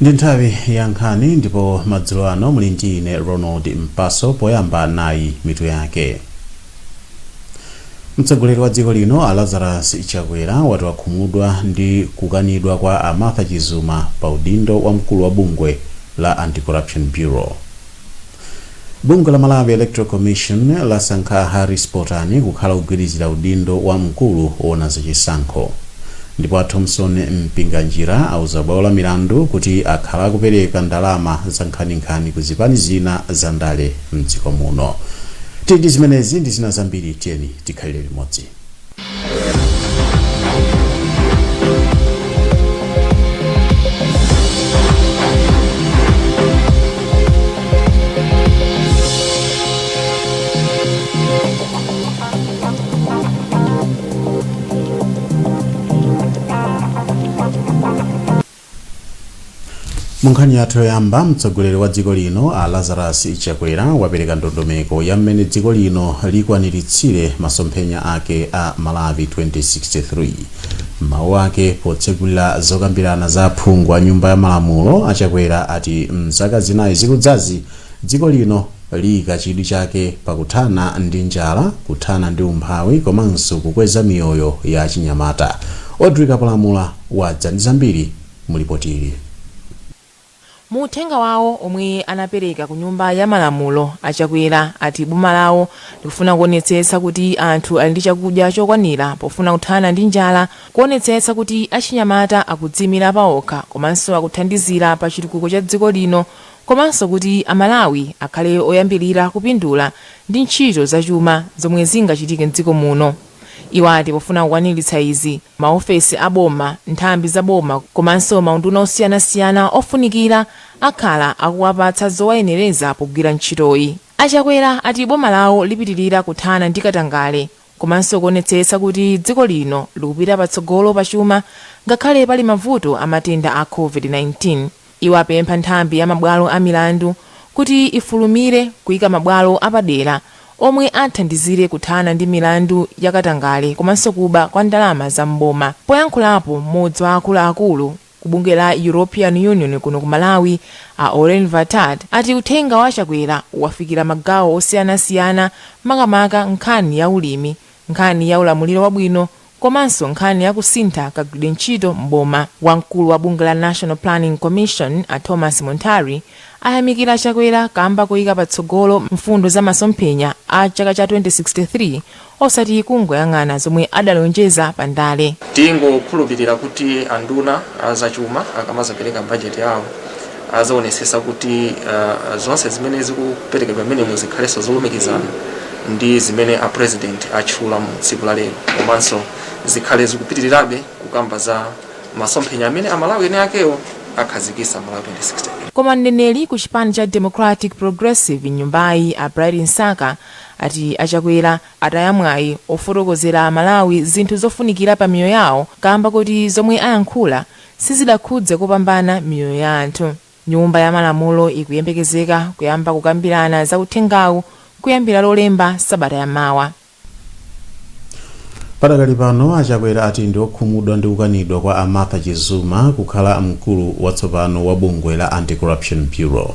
Ndi nthawi ya nkhani ndipo madzulo ano muli ndi ine Ronald Mpaso poyamba nayi mitu yake. Mtsogoleri wa dziko lino a Lazarus Chakwera wati wakhumudwa ndi kukanidwa kwa a Martha Chizuma pa udindo wa mkulu wa bungwe la Anti-Corruption Bureau. Bungwe la Malawi Electoral Commission lasankha Harris Potani kukhala kugwirizira udindo wa mkulu woona zachisankho. Ndipo a Thompson mpinganjira auza bwalo la milandu kuti akhala kupereka ndalama za nkhani ku zipani zina za ndale mdziko muno. Tindi zimenezi ndi zina zambiri tiyeni tikhalire limodzi. Munkhani yathu yoyamba, mtsogoleri wa dziko lino a Lazarus Chakwera wapereka ndondomeko ya mmene dziko lino likwaniritsire masomphenya ake a Malawi 2063. Mawu ake potsegulira zokambirana za phungu a nyumba ya malamulo, a Chakwera ati mzaka zinayi zikudzazi dziko lino liyika chidwi chake pakuthana ndi njala, kuthana ndi umphawi komanso kukweza miyoyo ya chinyamata. Odrika Palamula wadza ndi zambiri mulipotili. Muthenga wawo omwe anapereka ku nyumba ya malamulo, a Chakwera ati boma lawo likufuna kuonetsetsa kuti anthu ali ndi chakudya chokwanira pofuna kuthana ndi njala, kuonetsetsa kuti achinyamata akudzimira paokha komanso akuthandizira pa chitukuko cha dziko lino, komanso kuti amalawi akhale oyambirira kupindula ndi ntchito zachuma zomwe zingachitike mdziko muno. Iwo ati pofuna kukwaniritsa izi, maofesi a boma, nthambi za boma komanso maunduna osiyanasiyana ofunikira akhala akuwapatsa zowayenereza pogwira ntchitoyi. A Chakwera ati boma lawo lipitirira kuthana ndi katangale komanso kuonetsetsa kuti dziko lino likupita patsogolo pachuma ngakhale pali mavuto a matenda a COVID-19. Iwo apempha nthambi ya mabwalo a milandu kuti ifulumire kuyika mabwalo apadera omwe athandizire kuthana ndi milandu ya katangale komanso kuba kwa ndalama za mboma. Poyankhulapo mmodzi wa akuluakulu ku bungwe la European Union kuno ku Malawi, a Oren Vatad ati uthenga wa Chakwera wafikira magawo osiyanasiyana, makamaka nkhani ya ulimi, nkhani ya ulamuliro wabwino komanso nkhani ya kusintha kagwiridwe ntchito mboma. Wamkulu wa bungwe la National Planning Commission, a Thomas Montari, ayamikira Chakwera kamba kuyika patsogolo mfundo za masomphenya a chaka cha 2063 osati kungoyang'ana zomwe adalonjeza pandale. Tingokhulupirira kuti anduna azachuma akamazapereka bajeti yawo azaonetsetsa kuti zonse zimene zikuperekedwa mmene muzikhalenso zolumikizana ndi zimene a president atchula mu tsiku la lero, komanso zikhale zikupitirirabe kukamba za masomphenya amene amalawi ene akewo akhazikisa Malawi 2060. Koma mneneri ku chipani cha Democratic Progressive nyumbayi, a Brian Saka ati a Chakwera atayamwayi ofotokozera Malawi zinthu zofunikira pa miyoyo yawo kamba kuti zomwe ayankhula sizidakhudze kopambana miyoyo ya anthu. Nyumba ya malamulo ikuyembekezeka kuyamba kukambirana za uthengawu kuyambira lolemba sabata yamawa. Padakali pano a Chakwera ati ndi okhumudwa ndi kukanidwa kwa a Martha Chizuma kukhala mkulu watsopano wa bungwe la Anti-Corruption Bureau.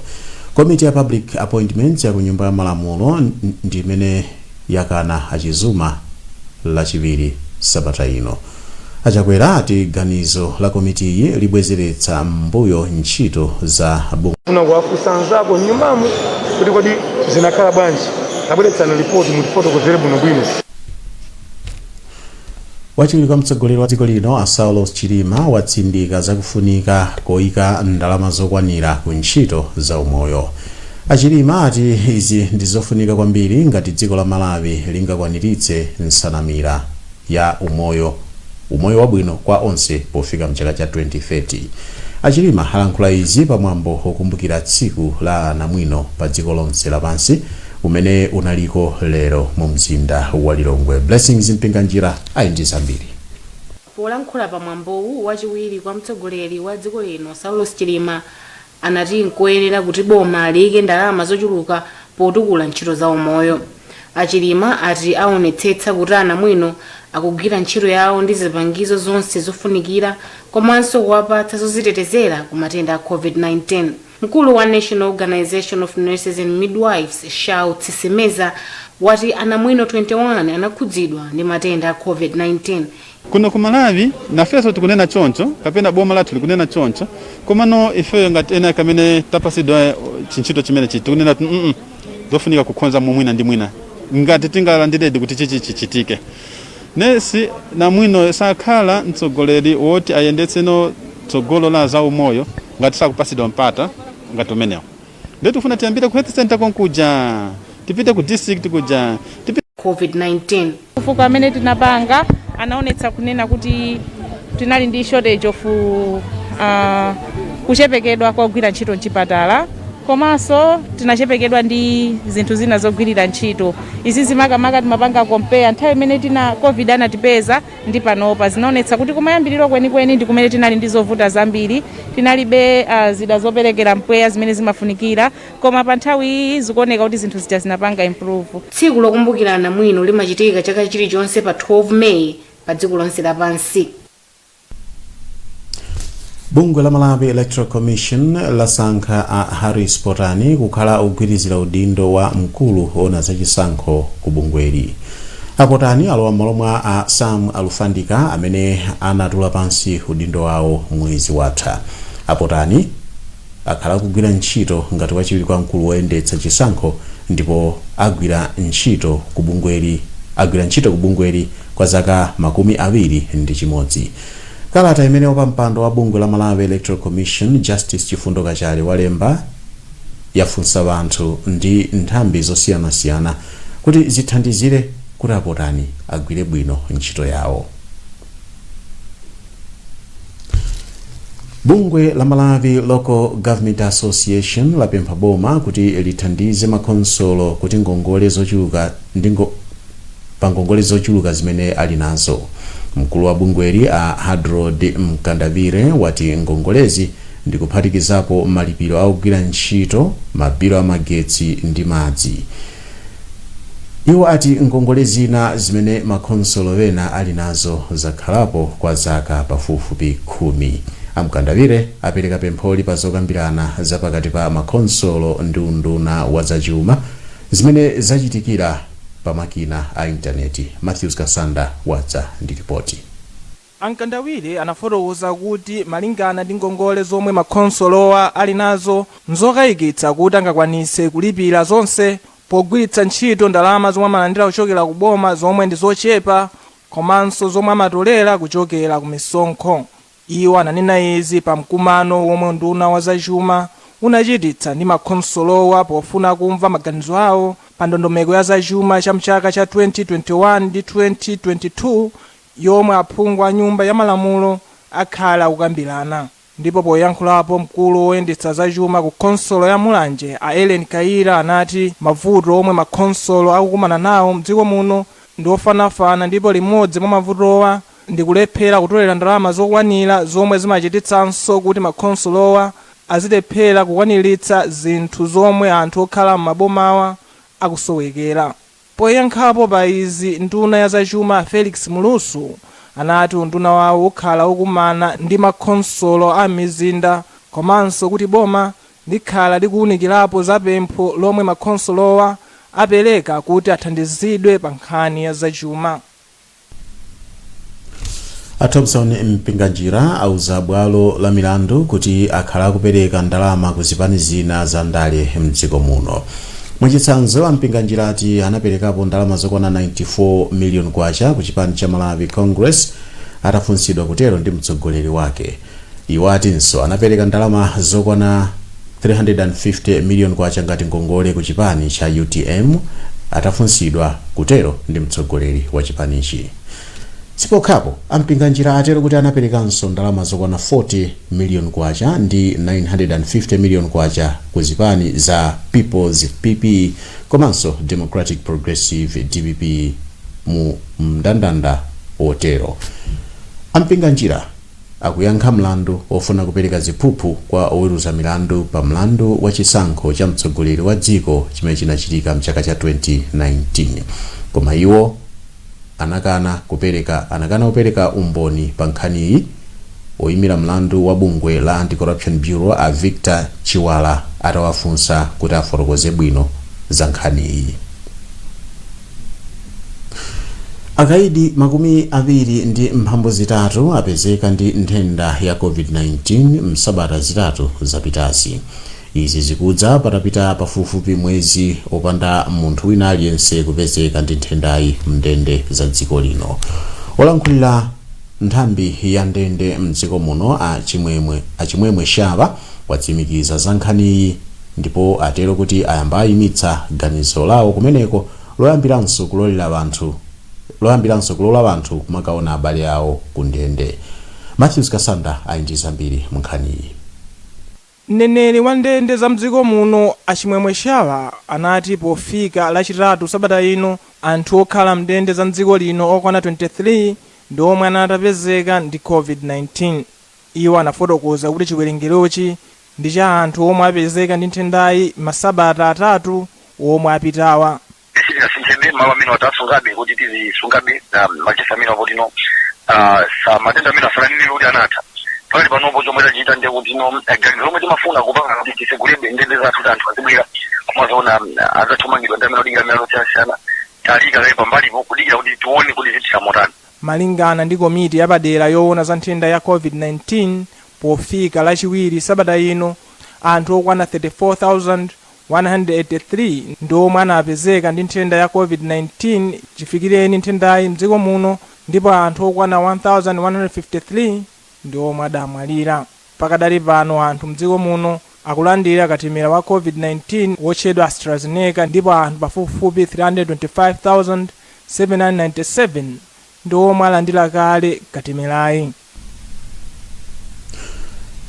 Committee ya Public Appointments ya ku nyumba ya malamulo ndi imene yakana a Chizuma lachiwiri sabata ino. A Chakwera ati ganizo la komitiyi libwezeretsa mbuyo ntchito za bungwe. Kuna kuwafusanzako nyumbamo kuti kodi zinakhala bwanji abweretsana ripoti mutifotokozere bwinobwino. Wachiwiri kwa mtsogoleri wa dziko lino a Saulos Chilima watsindika zakufunika koyika ndalama zokwanira ku ntchito za umoyo. A Chilima ati izi ndi zofunika kwambiri ngati dziko la Malawi lingakwaniritse nsanamira ya umoyo wabwino kwa onse pofika mchaka cha 2030. A Chilima alankhula izi pamwambo okumbukira tsiku la namwino pa dziko lonse lapansi umene unaliko lero mu mzinda wa Lilongwe. Blessings mpinganjira ali ndi zambiri. Polankhula pamwambowu wachiwiri kwa mtsogoleri wa dziko lino Saulos Chilima anati nkoyenera kuti boma liyike ndalama zochuluka potukula ntchito za umoyo. Chilima ati aonetsetsa kuti anamwino akugwira ntchito yawo ndi zipangizo zonse zofunikira komanso kuwapatsa zozitetezera ku matenda a COVID-19. Mkulu wa National Organization of Nurses and Midwives Tsisemeza wati anamwino 21 anakhudzidwa ndi matenda a COVID-19. Kuno ku Malawi nafeso tikunena choncho kapena boma lathu likunena choncho komano ifeyo ngati ena kamene tapasidwa chinchito chimene tikunena zofunika kukhonza mwina ndi mwina ngati tingalandiredi kuti chichitike. Nesi namwino sakhala mtsogoleri woti ayendetseno tsogolo la za umoyo ngati sakupasidwa mpata ngati umenewo. Ndio tufuna tiambire ku health center konkuja tipite ku district kuja tipite COVID-19. Kufuka amene tinapanga anaonetsa kunena kuti tinali ndi shortage of kuchepekedwa kogwira ntchito mchipatala komanso tinachepekedwa ndi zinthu zina zogwirira ntchito. Izi zimakamaka timapanga compare nthawi imene tina COVID anatipeza ndi panopa zinaonetsa kuti kumayambiriro kwenikweni ndi kumene tinali ndi zovuta zambiri, tinalibe zida zoperekera mpweya zimene zimafunikira, koma pa nthawi iyi zikuoneka kuti zinthu zija zinapanga improve. Tsiku lokumbukira anamwino limachitika chaka chilichonse pa 12 May pa dziko lonse lapansi. Bungwe la Malawi Electoral Commission lasankha a Harris Potani kukhala ogwirizira udindo wa mkulu ona zachisankho ku bungweli. Apotani alowa m'malo mwa a Sam Alufandika amene anatula pansi udindo wawo mwezi watha. Apotani akhala kugwira ntchito ngati wachiwiri kwa mkulu woyendetsa chisankho ndipo agwira ntchito ku bungweli kwa zaka 21. Kalata imene wapampando wa bungwe la Malawi Electoral Commission Justice Chifundo Kachali walemba yafunsa anthu ndi nthambi zosiyanasiyana kuti zithandizire kuti Apotani agwire bwino ntchito yawo. Bungwe la Malawi Local Government Association lapempha boma kuti lithandize makonsolo kuti ngongole zochuluka pangongole zochuluka zimene ali nazo. Mkulu wa bungweli a Hadrod Mkandavire wati ngongolezi ndi kuphatikizapo malipiro ogwira ntchito, mabilo amagetsi ndi madzi. Iwo ati ngongole zina zimene makonsolo wena ali nazo zakhalapo kwa zaka pafupifupi 10. Amkandavire apereka pempholi pa zokambirana zapakati pa makonsolo ndi unduna wa zachuma zimene zachitikira pamakina a intaneti. Matthews Kasanda wadza ndi ripoti. Ankandawire anafotokoza kuti malingana ndi ngongole zomwe makonsolowa ali nazo nzokayikitsa kuti angakwanise kulipira zonse pogwiritsa ntchito ndalama zomwe amalandira kuchokera ku boma zomwe ndi zochepa komanso zomwe amatolera kuchokera ku misonkho. Iwo ananena izi pa mkumano womwe nduna wa zachuma unachititsa ndi makonsolowa pofuna kumva maganizo awo pa ndondomeko ya zachuma cha mchaka cha 2021 ndi 2022 yomwe aphungu a nyumba ya malamulo akhala kukambirana. Ndipo poyankhulapo mkulu woyendetsa zachuma ku konsolo ya Mulanje a Ellen Kaira anati mavuto omwe makonsolo akukumana nawo mdziko muno ndi ofanafana ndipo limodzi mwa mavutowa ndi kulephera kutolera ndalama zokwanira zomwe zimachititsanso kuti makonsolowa azilephera kukwaniritsa zinthu zomwe anthu okhala m'mabomawa akusowekera. Poyankhapo pa izi nduna ya zachuma Felix Mulusu anati unduna wawo ukhala ukumana ndi makonsolo a mizinda komanso kuti boma likhala likuwunikirapo za pempho lomwe makonsolowa apereka kuti athandizidwe pa nkhani ya zachuma. A Thompson Mpinganjira auza bwalo la milandu kuti akhala kupereka ndalama ku zipani zina za ndale mdziko muno. Mwachitsanzo a Mpinganjira ati anaperekapo ndalama zokwana 94 million kwacha ku chipani cha Malawi Congress atafunsidwa kutero ndi mtsogoleri wake. Iwo atinso anapereka ndalama zokwana 350 million kwacha ngati ngongole ku chipani cha UTM atafunsidwa kutero ndi mtsogoleri wa chipanichi. Sipokhapo Mpinganjira atero kuti anaperekanso ndalama zokwana 40 million kwacha ndi 950 million kwacha ku zipani za People's PP komanso Democratic Progressive DPP mu mndandanda otero. Mpinganjira akuyankha mlandu ofuna kupereka ziphuphu kwa oweruza milandu pa mlandu wa chisankho cha mtsogoleri wa dziko chimene chinachitika mchaka cha 2019. Koma iwo anakana kupereka umboni pa nkhaniyi. Oyimira mlandu wa bungwe la Anti-Corruption Bureau a Victor Chiwala atawafunsa kuti afotokoze bwino za nkhaniyi. Akaidi makumi awiri ndi mphambu zitatu apezeka ndi nthenda ya COVID-19 msabata zitatu zapitazi. Izi zikudza patapita pafupifupi mwezi opanda munthu wina aliyense kupezeka ndi nthendayi mndende za dziko lino. Olankhulira nthambi ya ndende mdziko muno achimwemwe Shava watsimikiza za nkhaniyi ndipo atero kuti ayamba ayimitsa ganizo lawo kumeneko loyambiranso kulola anthu kumakaona abale awo ku ndende. Matthews Kasanda ali ndi zambiri mu nkhaniyi. Mneneri wa ndende za mdziko muno achimwemwe Shava anati pofika lachitatu sabata ino anthu okhala mndende za mdziko lino okwana 23 ndi omwe anatapezeka ndi COVID-19. Iwo anafotokoza kuti chiwerengerochi ndi cha anthu omwe apezeka ndi nthendayi masabata atatu omwe apitawa. Malo amene watasungabe kuti tizisungabe makesi amene apotino sa matenda amene asalanire kuti anatha pali panopo chomwe tachita ndi kuti ganizo lomwe timafuna kupanga kuti tisegulebe ndende zathu za anthu azibwera kumazoona azathamangidwa ndi amene odikira miyalo siyana talika kaye pambalipo kudikira kuti tione kuti zithira motani. Malingana ndi komiti yapadera yoona za nthenda ya COVID-19 pofika lachiwiri sabata ino anthu okwana 34,183 ndi omwe anapezeka ndi nthenda ya COVID-19 chifikireni nthendayi mdziko muno ndipo anthu okwana 1,153 ndi omwe adamwalira. Pakadali pano anthu mdziko muno akulandira katemera wa COVID-19 wotchedwa AstraZeneca ndipo anthu pafupifupi 325,797 ndi omwe alandira kale katemerayi.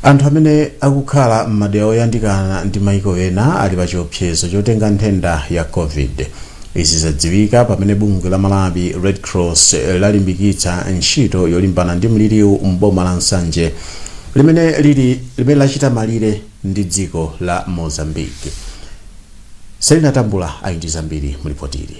Anthu amene akukhala m'madera oyandikana ndi maiko ena ali pa chiopsezo chotenga nthenda ya COVID. Izi zadziwika pamene bungwe la Malawi Red Cross lalimbikitsa ntchito yolimbana ndi mliriwu m'boma la Nsanje limene lachita malire ndi dziko la Mozambique. Selina Tambula ali ndi zambiri mulipotiri.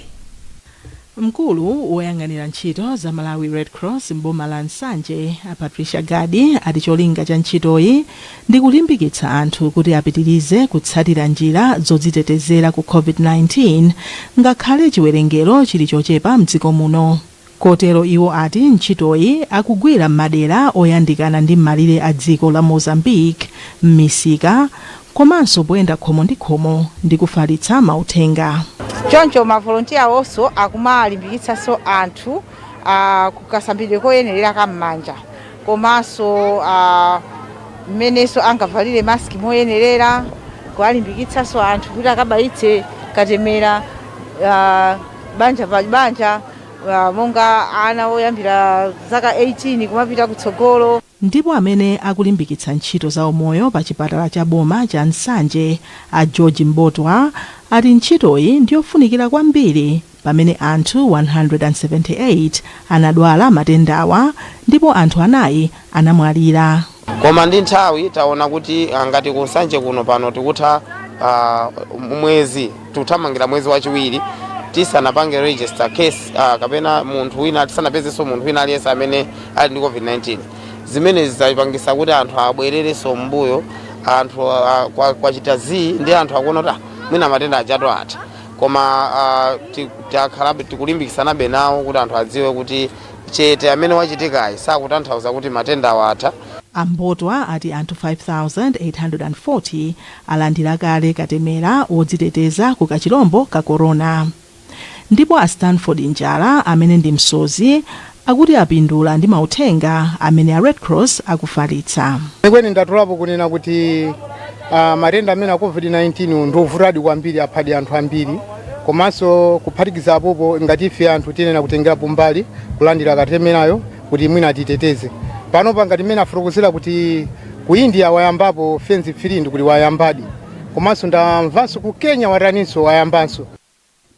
Mkulu woyang'anira ntchito za Malawi Red Cross m'boma la Nsanje Patricia Gadi ati cholinga cha ntchitoyi ndi kulimbikitsa anthu kuti apitirize kutsatira njira zodzitetezera ku COVID-19 ngakhale chiwerengero chili chochepa mdziko muno. Kotero iwo ati ntchitoyi akugwira m'madera oyandikana ndi malire a dziko la Mozambique, m'misika komanso poyenda khomo ndi khomo ndi kufalitsa mauthenga. Choncho ma volunteer also akumalimbikitsanso anthu kukasambidwe koyenerera kam'manja komanso mmeneso angavalire maski moyenerera kuwalimbikitsanso anthu kuti akabayitse katemera banja pa banja monga ana oyambira zaka 18 kumapita kutsogolo. Ndipo amene akulimbikitsa ntchito za umoyo pa chipatala cha boma cha Nsanje a George Mbotwa ati ntchitoyi ndiyofunikira kwambiri pamene anthu 178 anadwala matendawa ndipo anthu 4 anamwalira. Koma ndi nthawi taona kuti ngati ku Nsanje kuno pano tikutha mwezi tuthamangira mwezi wachiwiri tisanapange register case kapena munthu wina tisanapezeso munthu wina aliyense amene ali ndi COVID-19. Zimene zizapangisa kuti anthu abwerereso mbuyo anthu kwachita ndi anthu akuona kuti mwina matenda ajatu atha. Koma takhalabe tikulimbikisanabe nawo kuti anthu adziwe kuti chete amene wachitikayi sakutanthauza kuti matenda awatha. Ambotwa ati anthu 5,840 alandira kale katemera wodziteteza ku kachilombo ka corona. Ndipo a Stanford Njala amene ndi msozi akuti apindula ndi mauthenga amene a Red Cross akufalitsa. Kweni ndatulapo kunena kuti matenda amene a COVID-19 ndovutadi kwambiri aphadi anthu ambiri komanso kuphatikiza apopo ngati ife anthu tinena kutengerapo mbali kulandira katemerayo kuti mwina atiteteze. Panopa ngati mmene afotokozera kuti ku India wayambapo fenzi 3 kuti wayambadi komanso ndamvanso ku Kenya wataninso wayambanso.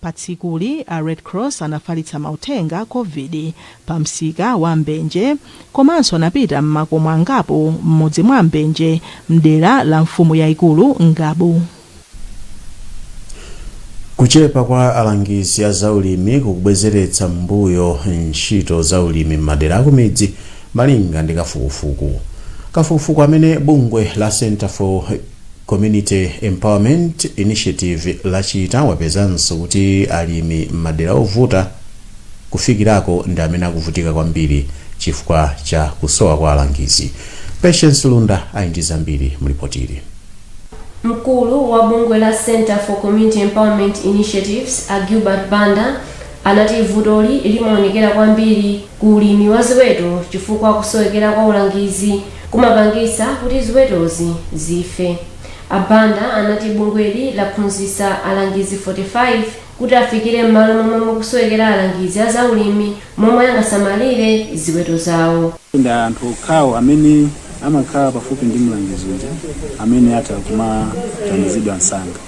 Pa tsikuli a Red Cross anafalitsa mauthenga COVID pa msika wa Mbenje komanso anapita m'makomo angapo m'mudzi mwa Mbenje mdera la mfumu yayikulu Ngabu. Kuchepa kwa alangizi a zaulimi kukubwezeretsa mbuyo ntchito zaulimi m'madera akumidzi malinga ndi kafukufuku amene bungwe la Center for Community Empowerment Initiative lachita wapezanso kuti alimi m'madera ovuta kufikirako ndi amene akuvutika kwambiri chifukwa cha kusowa kwa alangizi. Patience Lunda ali zambiri mulipotiri. Mkulu wa bungwe la Center for Community Empowerment Initiatives Gilbert Banda anati vutoli limaonekera kwambiri ku ulimi wa ziweto chifukwa kusowekera kwa ulangizi kumapangisa kuti ziwetozi zife. Abanda anati bungweli laphunzitsa alangizi 45 kuti afikire m'malo momwe mukusowekera alangizi a zaulimi momwe angasamalire ziweto zawo. Nda anthu okhawo amene amakhala pafupi ndi mlangizi uja amene atha kumathandizidwa msanga.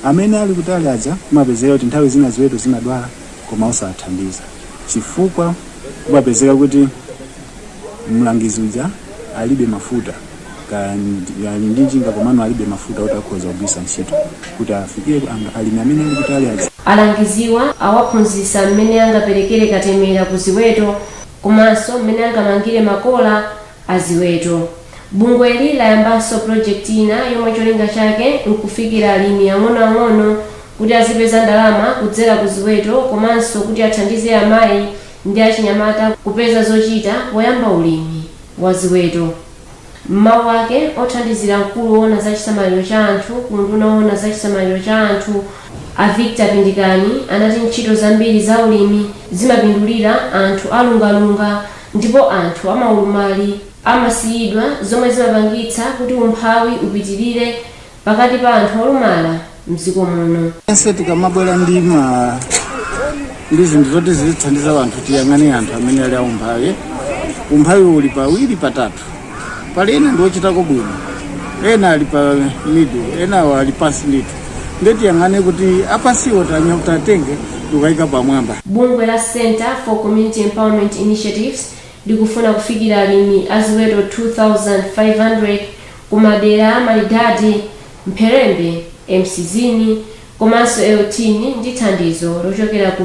Amene ali kutali aja kumapezeka kuti nthawi zina ziweto zimadwala koma osathandiza chifukwa kumapezeka kuti mlangizi uja alibe mafuta ndi njinga komano alibe mafuta otakhoza kugwisa ntchito kuti afikire alimi amene ali kutali aja. Alangiziwa awaphunzitsa mmene angaperekere katemera ku ziweto komanso mmene angamangire makola a ziweto. Bungweli layambanso project ina yomwe cholinga chake nkufikira alimi ang'onoang'ono kuti azipeza ndalama kudzera ku ziweto komanso kuti athandize amayi ndi achinyamata kupeza zochita poyamba ulimi wa ziweto. Mmawu ake othandizira mkulu woona za chisamaliro cha anthu ku nduna woona za chisamaliro cha anthu a Victor Pindikani anati ntchito zambiri za ulimi zimapindulira anthu alungalunga ndipo anthu amaulumali amasiyidwa zomwe zimapangitsa kuti umphawi upitirire pakati pa anthu olumala mdziko muno. Ense tikamabwera ndi zinthu zoti zithandiza anthu tiyang'ane anthu amene ali aumphawi. Umphawi uli pawiri patatu. Pali ena ndi ochitako bwino, ena ali pa middle, ena ali pansi ndithu. Ndeti yang'ane kuti apasiwo tatenge tukayika pamwamba. Bungwe la Center for Community Empowerment Initiatives likufuna kufikira alimi aziweto 2500 kumadera Malidadi, Mpherembe, Msizini komanso Eutini ndi thandizo lochokera ku